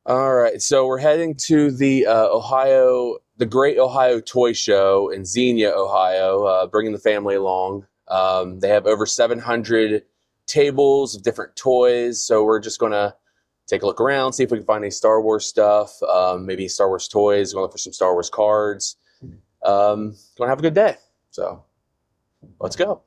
All right, so we're heading to the the Great Ohio Toy Show in Xenia, Ohio, bringing the family along. They have over 700 tables of different toys, so we're just gonna take a look around, see if we can find any Star Wars stuff, maybe Star Wars toys. Going to look for some Star Wars cards. Gonna have a good day. So let's go.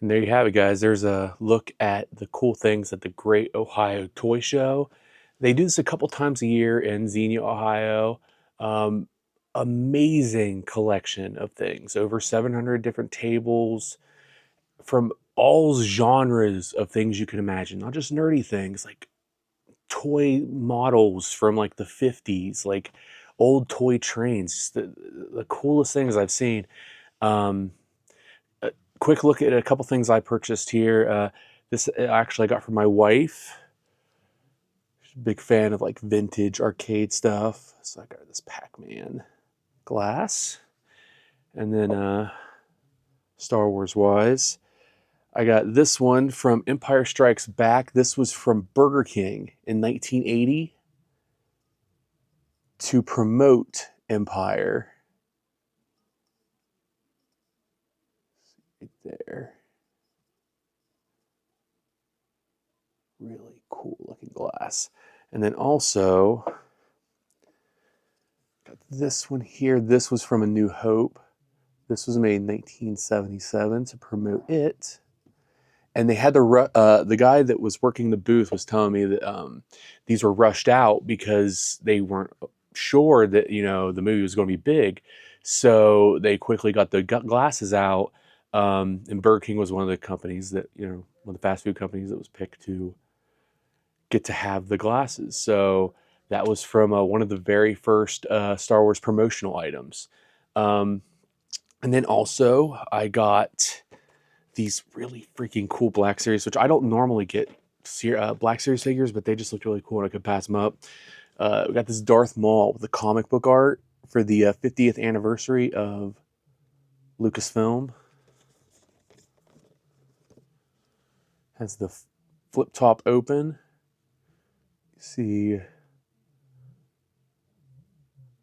And there you have it, guys. There's a look at the cool things at the Great Ohio Toy Show. They do this a couple times a year in Xenia, Ohio. Um, Amazing collection of things. Over 700 different tables from all genres of things you can imagine. Not just nerdy things, like toy models from like the 50s, like old toy trains. Just the coolest things I've seen. Um, a quick look at a couple things I purchased here. This actually I got from my wife. She's a big fan of like vintage arcade stuff. So I got this Pac-Man glass. And then Star Wars wise, I got this one from Empire Strikes Back. This was from Burger King in 1980 to promote Empire. Right there. Really cool looking glass. And then also got this one here. This was from A New Hope. This was made in 1977 to promote it. And they had the guy that was working the booth was telling me that these were rushed out because they weren't sure that, you know, the movie was going to be big. So they quickly got the glasses out. And Burger King was one of the companies that, you know, one of the fast food companies that was picked to get to have the glasses. So that was from one of the very first Star Wars promotional items. And then also I got these really freaking cool Black Series, which I don't normally get Black Series figures, but they just looked really cool and I could pass them up. We got this Darth Maul with the comic book art for the 50th anniversary of Lucasfilm. Has the flip top open. You see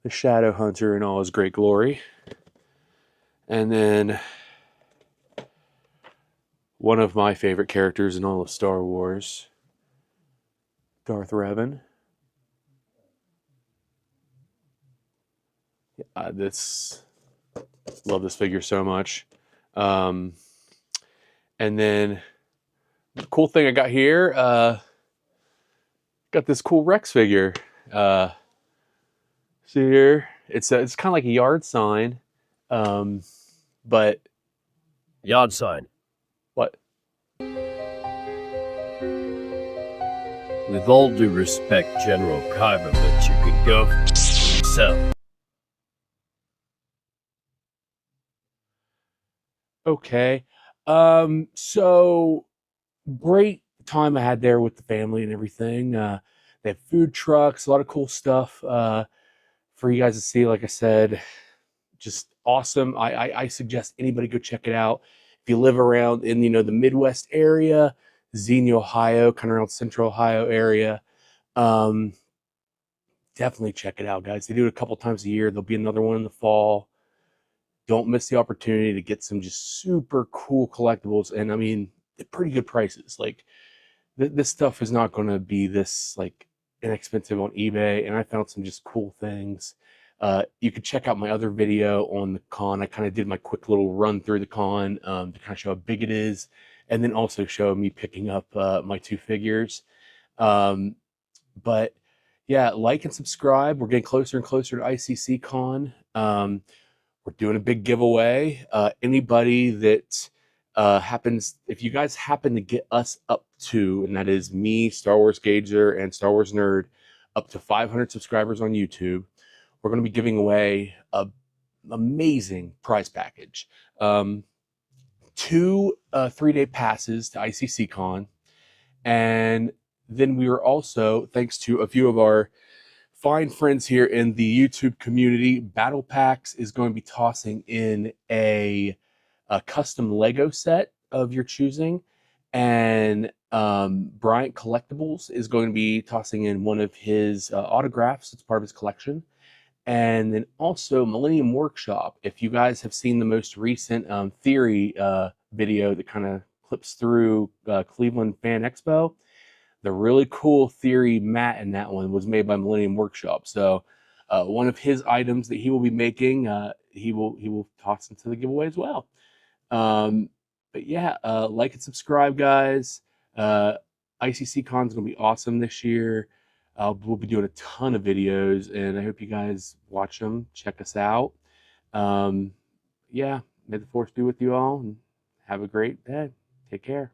the Shadow Hunter in all his great glory. And then one of my favorite characters in all of Star Wars, Darth Revan. Yeah, love this figure so much. And then the cool thing I got here, got this cool Rex figure. See here, it's kind of like a yard sign, but yard sign. What? With all due respect, General Kyber, but you could go yourself. Okay. So great time I had there with the family and everything. They have food trucks, a lot of cool stuff for you guys to see. Like I said, just awesome. I suggest anybody go check it out. If you live around in, you know, the Midwest area, Xenia, Ohio, kind of around Central Ohio area, definitely check it out, guys. They do it a couple times a year. There'll be another one in the fall. Don't miss the opportunity to get some just super cool collectibles. And I mean, at pretty good prices. Like this stuff is not going to be this like inexpensive on eBay. And I found some just cool things. You could check out my other video on the con. I kind of did my quick little run through the con to kind of show how big it is. And then also show me picking up my two figures. But yeah, like and subscribe. We're getting closer and closer to ICCCon. We're doing a big giveaway. Anybody that if you guys happen to get us up to, and that is me, Star Wars Gager, and Star Wars Nerd, up to 500 subscribers on YouTube, we're going to be giving away a amazing prize package. 2 3-day passes to ICCCon, and then we are also, thanks to a few of our fine friends here in the YouTube community, Battle Packs is going to be tossing in a custom Lego set of your choosing, and Bryant Collectibles is going to be tossing in one of his autographs. It's part of his collection. And then also Millennium Workshop. If you guys have seen the most recent theory video that kind of clips through Cleveland Fan Expo, the really cool theory mat in that one was made by Millennium Workshop. So one of his items that he will be making, he will toss into the giveaway as well. But yeah, like and subscribe, guys. ICCCon is going to be awesome this year. We'll be doing a ton of videos, and I hope you guys watch them. Check us out. Yeah, may the force be with you all, and have a great day. Take care.